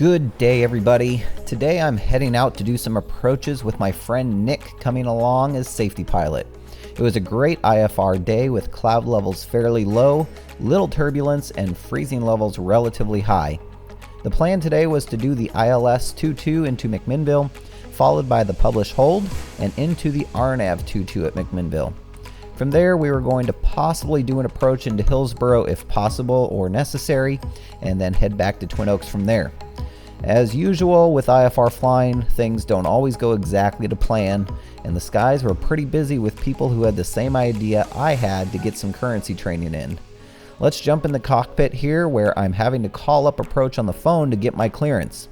Good day, everybody. Today I'm heading out to do some approaches with my friend Nick coming along as safety pilot. It was a great IFR day with cloud levels fairly low, little turbulence, and freezing levels relatively high. The plan today was to do the ILS 22 into McMinnville, followed by the published hold, and into the RNAV 22 at McMinnville. From there, we were going to possibly do an approach into Hillsboro if possible or necessary, and then head back to Twin Oaks from there. As usual with IFR flying, things don't always go exactly to plan, and the skies were pretty busy with people who had the same idea I had to get some currency training in. Let's jump in the cockpit here where I'm having to call up approach on the phone to get my clearance.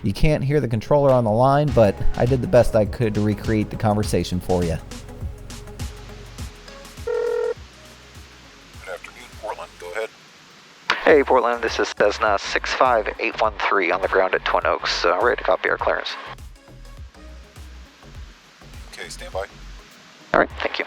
You can't hear the controller on the line, but I did the best I could to recreate the conversation for you. Hey Portland, this is Cessna 65813 on the ground at Twin Oaks, ready to copy our clearance. Okay, stand by. Alright, thank you.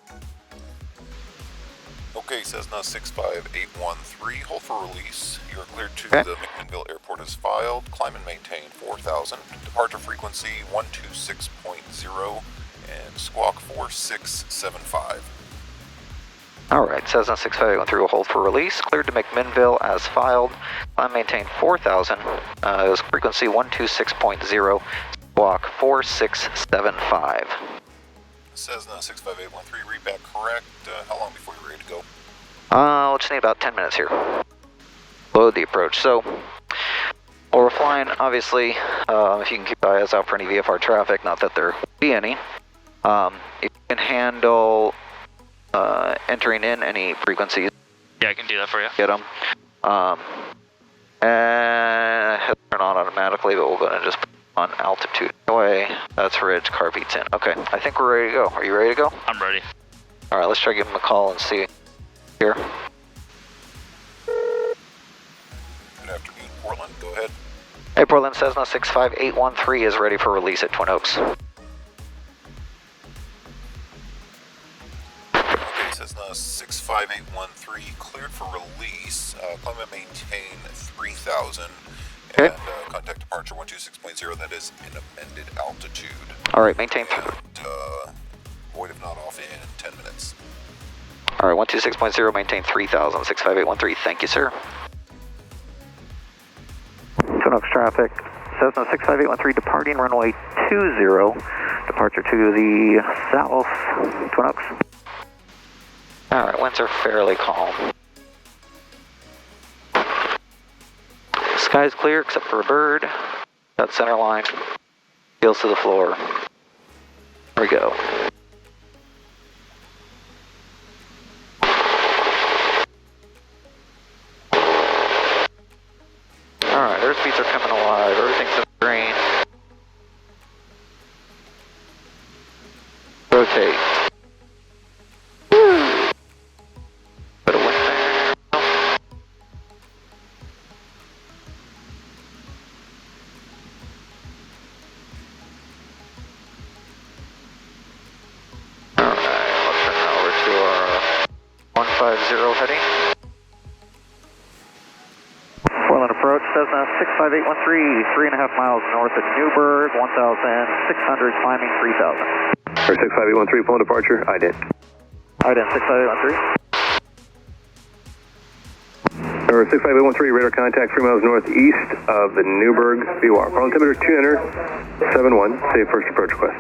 Okay, Cessna 65813, hold for release. You are cleared to Okay. the McMinnville Airport as filed. Climb and maintain 4000. Departure frequency 126.0 and squawk 4675. Alright, Cessna 65813 will hold for release. Cleared to McMinnville as filed. Climb maintain 4000. It was frequency 126.0, squawk 4675. Cessna 65813, read back correct. How long before you're ready to go? We'll just need about 10 minutes here. Load the approach. So, while we're flying, obviously, if you can keep your eyes out for any VFR traffic, not that there will be any, if you can handle entering in any frequencies. Yeah, I can do that for you. Get them. And he'll turn on automatically, but we'll go ahead and just put on altitude. Away. That's ridge, car beats in. Okay, I think we're ready to go. Are you ready to go? I'm ready. All right, let's try to give him a call and see. Here. Good afternoon, Portland. Go ahead. Hey, Portland, Cessna 65813 is ready for release at Twin Oaks. Cessna 65813, cleared for release. Climb and maintain 3000. And contact departure 126.0, that is an amended altitude. All right, maintain. And void if not off in 10 minutes. All right, 126.0, maintain 3000, 65813. Thank you, sir. Twin Oaks traffic, Cessna 65813 departing runway 20, departure to the south, Twin Oaks. All right, winds are fairly calm. Sky's clear except for a bird. That center line. Heels to the floor. Here we go. Alright, airspeeds are coming alive. Everything's in the green. Rotate. Bit of wind there. Alright, let's turn now over to our 150 heading. Portland approach, Cessna 65813, 3.5 miles north of Newburgh, 1,600, climbing 3,000. Or 65813, full departure, ident. Ident 65813. Or 65813, radar contact 3 miles northeast of the Newburgh VOR. Altimeter 271, safe first approach request.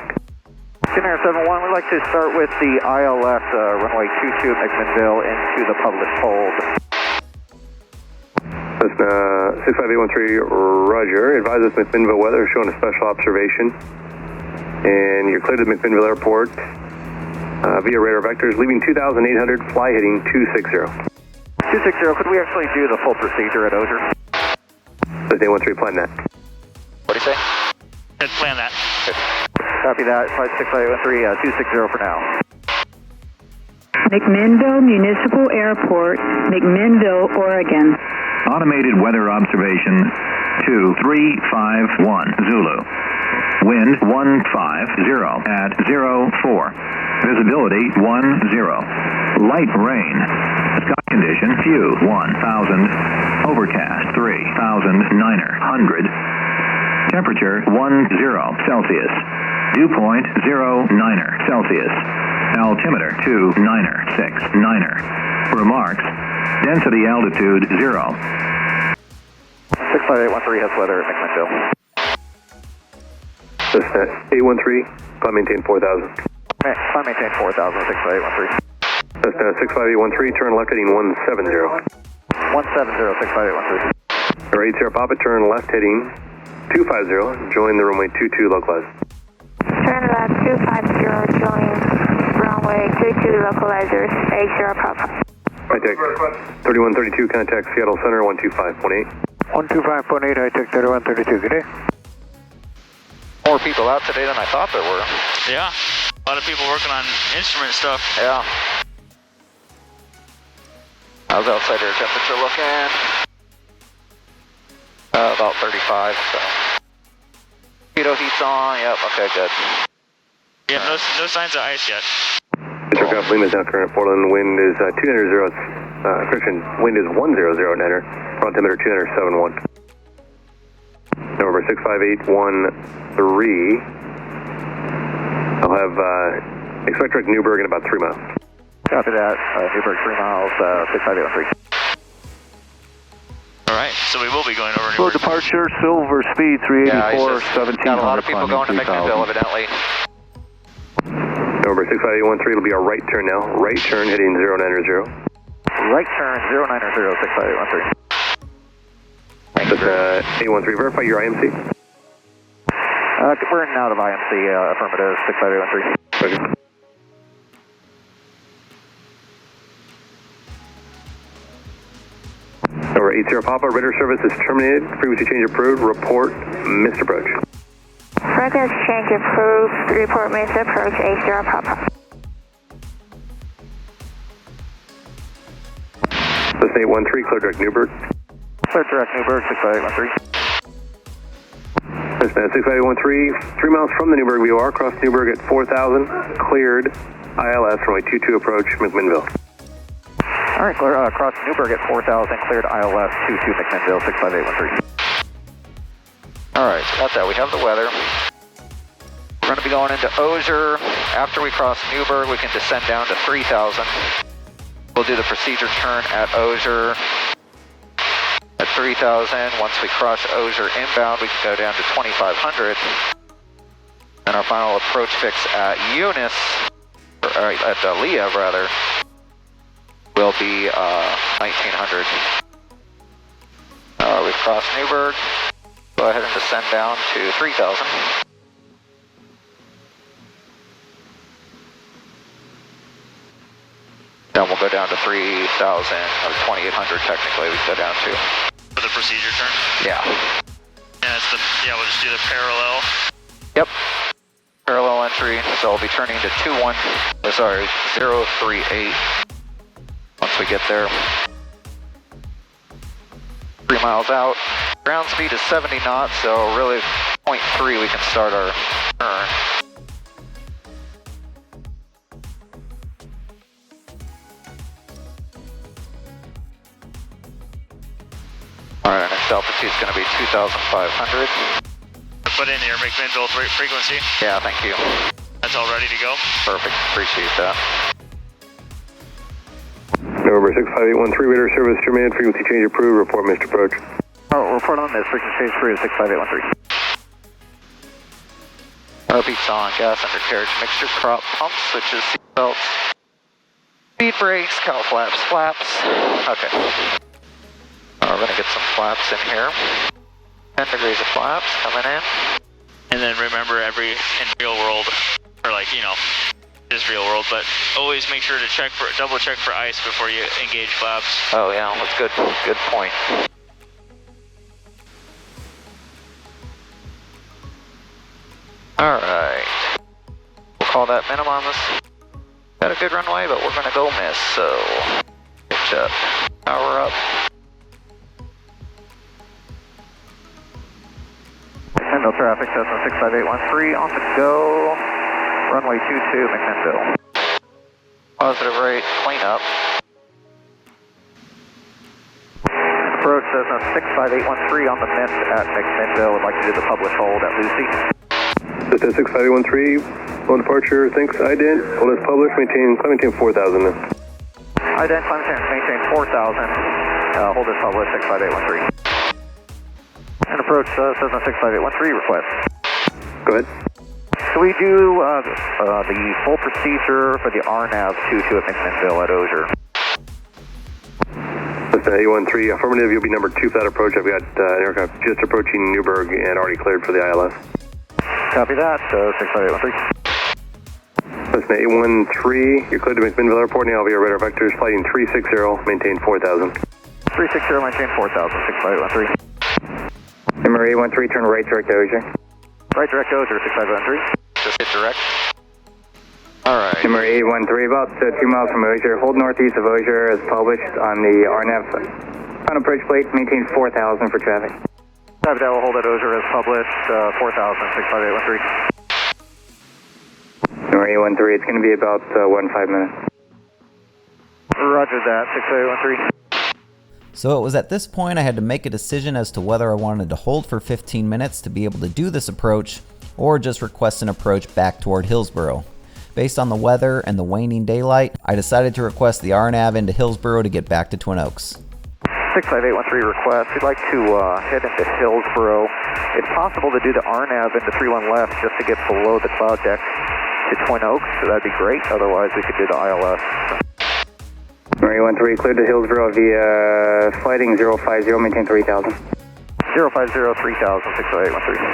271, we'd like to start with the ILS runway 22 at McMinnville into the published hold. Cessna 65813, roger. Advise us McMinnville weather showing a special observation. And you're cleared to McMinnville Airport via radar vectors, leaving 2,800, fly heading 260. 260, could we actually do the full procedure at Osier? Cessna 13, plan that. What do you say? Let's plan that. Copy that, 65813, 260 for now. McMinnville Municipal Airport, McMinnville, Oregon. Automated weather observation 2351 Zulu. Wind 150 at 04. Visibility 10. Light rain. Sky condition few 1000. Overcast 3000 900. Temperature 10 Celsius. Dew point 09er Celsius. Altimeter 29er 69er. Remarks. Density altitude 0. 65813 has weather at McMinnville. Cessna 813, climb maintain 4000. Climb maintain 4000, 65813. Cessna 65813, turn left heading 170. 170, 65813. Or 80 Papa, turn left heading 250, join the runway 22 localized. Turn left 250, join runway 22 localizers, 80 Papa. High Tech 3132, contact Seattle Center 125.8. 125.8, High Tech 3132, good day. More people out today than I thought there were. Yeah. A lot of people working on instrument stuff. Yeah. How's outside air temperature looking? About 35, so. Mosquito heat's on, yep, okay, good. Yeah, no signs of ice yet. Aircraft Lima is now current Portland, wind is 290, friction, wind is 100 niner, altimeter 271. November 65813, I'll have, expect direct Newburgh in about 3 miles. Copy that, Newburgh 3 miles, 65813. Alright, so we will be going over Slow Newburgh. departure, Silver speed 384, 1700. Got a lot of people going to McMinnville, evidently. November 65813, it'll be a right turn now, right turn heading 090. Right turn, 090, 65813. That's 813, verify your IMC. We're in and out of IMC, affirmative, 65813. Okay. Over 80 Papa, radar service is terminated. Frequency change approved. Report missed approach. Frequency change approved, report missed approach, 80 Papa. Cessna 813, clear direct Newburgh. Clear direct Newburgh, 65813. Cessna 65813, 3 miles from the Newburgh VOR, cross Newburgh at 4000, cleared ILS, runway 22 approach, McMinnville. All right, clear, cross Newburgh at 4000, cleared ILS 22 McMinnville, 65813. All right, so got that. We have the weather. We're going to be going into Osier. After we cross Newburgh, we can descend down to 3000. We'll do the procedure turn at Osier at 3000. Once we cross Osier inbound, we can go down to 2500. And our final approach fix at Eunice, or at Leah rather, will be 1900. We've crossed Newburgh. Go ahead and descend down to 3000. Then we'll go down to 3000, or 2800 technically we go down to. For the procedure turn? Yeah. And it's we'll just do the parallel. Yep. Parallel entry, so I'll be turning to 038 once we get there. 3 miles out. Ground speed is 70 knots, so really 0.3 we can start our turn. Alright, our next altitude is going to be 2,500. Put in your McMinnville frequency. Yeah, thank you. That's all ready to go. Perfect, appreciate that. November 65813, radar service terminated. Frequency change approved. Report missed approach. Oh, report on this. Frequency change approved, 65813. Beats on, gas undercarriage, mixture, crop, pumps, switches, seat belts, speed brakes, cowl flaps, Okay. We're going to get some flaps in here. 10 degrees of flaps coming in. And then remember in real world, or is real world, but always make sure to double check for ice before you engage flaps. Oh yeah, that's good point. Alright. We'll call that minimum on this. Got a good runway, but we're gonna go miss, so pitch up, power up. McMinnville traffic, Cessna 65813 on the go. Runway 22, McMinnville. Positive rate, clean up. Approach Cessna 65813 on the Mint at McMinnville. Would like to do the publish hold at Lucy. This is 65813, on departure, thanks, ident, hold as published, climb maintain 4,000 then. Ident, climb maintain 4,000, hold as published, 65813. And approach Cessna 65813 request. Go ahead. So we do the full procedure for the RNAV 22 at McMinnville at Osier. Cessna 813, affirmative, you'll be number 2 for that approach. I've got an aircraft just approaching Newburgh and already cleared for the ILS. Copy that, 65813. Cessna 813, you're cleared to McMinnville Airport now via radar vectors, flighting 360, maintain 4,000. 360, maintain 4,000, 65813. Number 813, turn right direct to Osier. Right direct to Osier, 6513. Just hit direct. Alright. Number 813, about 2 miles from Osier. Hold northeast of Osier as published on the RNAV. On approach plate, maintain 4,000 for traffic. Copy that, we'll hold at Osier as published, 4,000, 65813. Number 813, it's going to be about 1-5 minutes. Roger that, 65813. So it was at this point I had to make a decision as to whether I wanted to hold for 15 minutes to be able to do this approach, or just request an approach back toward Hillsboro. Based on the weather and the waning daylight, I decided to request the RNAV into Hillsboro to get back to Twin Oaks. 65813 request, we'd like to head into Hillsboro. It's possible to do the RNAV into 31 left just to get below the cloud deck to Twin Oaks, so that'd be great. Otherwise we could do the ILS. Number 813, cleared to Hillsboro via flighting 050, maintain 3,000. 050, 3,000, 65813.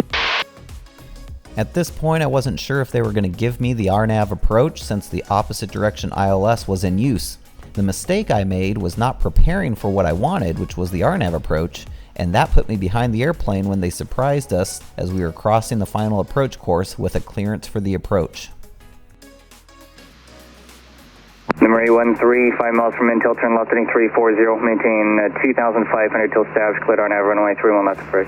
At this point I wasn't sure if they were going to give me the RNAV approach since the opposite direction ILS was in use. The mistake I made was not preparing for what I wanted, which was the RNAV approach, and that put me behind the airplane when they surprised us as we were crossing the final approach course with a clearance for the approach. Number 813, 5 miles from Intel, turn left heading 340, maintain 2,500 till established, cleared RNAV runway 31 left approach.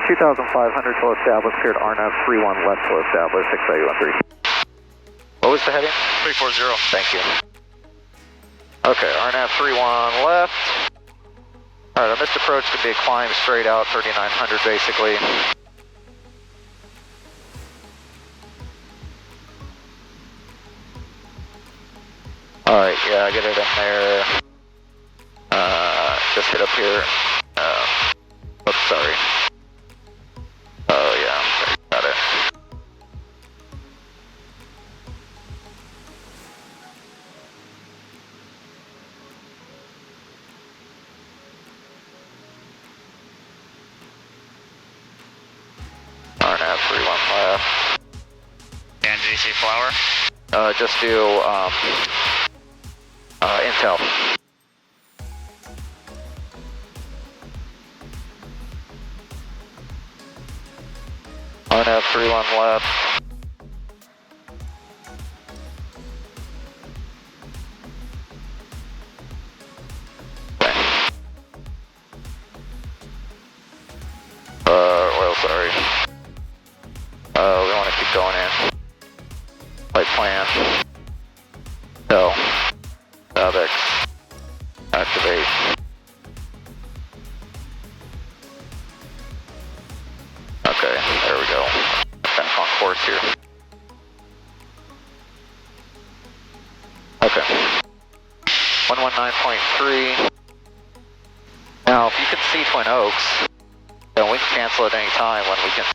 2,500 till established, cleared RNAV 31 left till established, 65813. What was the heading? 340. Thank you. Okay, RNAV 31 left. Alright, our missed approach could be a climb straight out, 3,900 basically. Alright, yeah, get it in there. Just hit up here. Oops, sorry. Oh yeah, got it. RNAV 31 left. And GC Flower? Just do Intel. RNAV 31 left. Okay. Well, sorry. We want to keep going in. Flight plan. No. Avex. Activate. Okay, there we go. Back on course here. Okay. 119.3. Now, if you can see Twin Oaks, then we can cancel at any time when we can.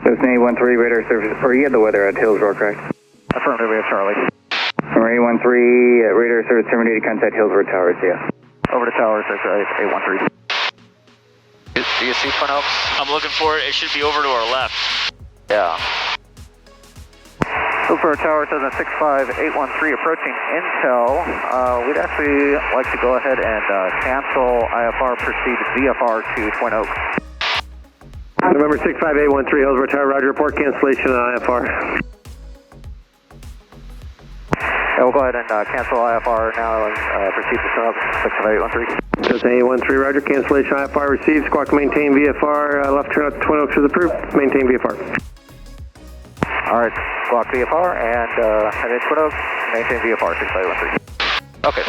Cessna 813, radar service, or you had the weather at Hillsboro, correct? Affirmative, we have Charlie. Number 813, radar service terminated, contact Hillsboro Towers, yeah. Over to Towers, that's 813. Do you see Twin Oaks? I'm looking for it. It should be over to our left. Yeah. Hillsboro Tower says 65813 approaching Intel. We'd actually like to go ahead and cancel IFR, proceed VFR to Twin Oaks. November 65813, Hillsboro Tower, roger, report cancellation on IFR. Yeah, we'll go ahead and cancel IFR now and proceed to Twin Oaks, 65813. Cessna 813, roger, cancellation IFR received, squawk maintain VFR, left turn out to Twin Oaks is approved, maintain VFR. Alright, squawk VFR and head in Twin Oaks, maintain VFR, 65813. Okay.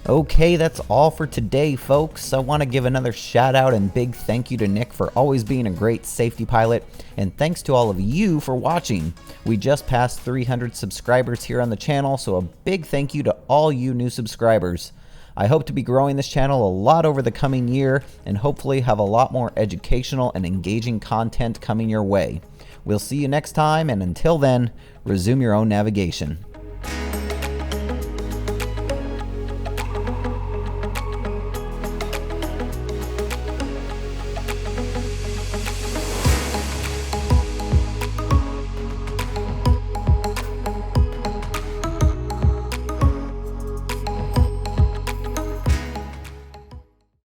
Okay, that's all for today, folks. I want to give another shout out and big thank you to Nick for always being a great safety pilot, and thanks to all of you for watching. We just passed 300 subscribers here on the channel, so a big thank you to all you new subscribers. I hope to be growing this channel a lot over the coming year and hopefully have a lot more educational and engaging content coming your way. We'll see you next time, and until then, resume your own navigation.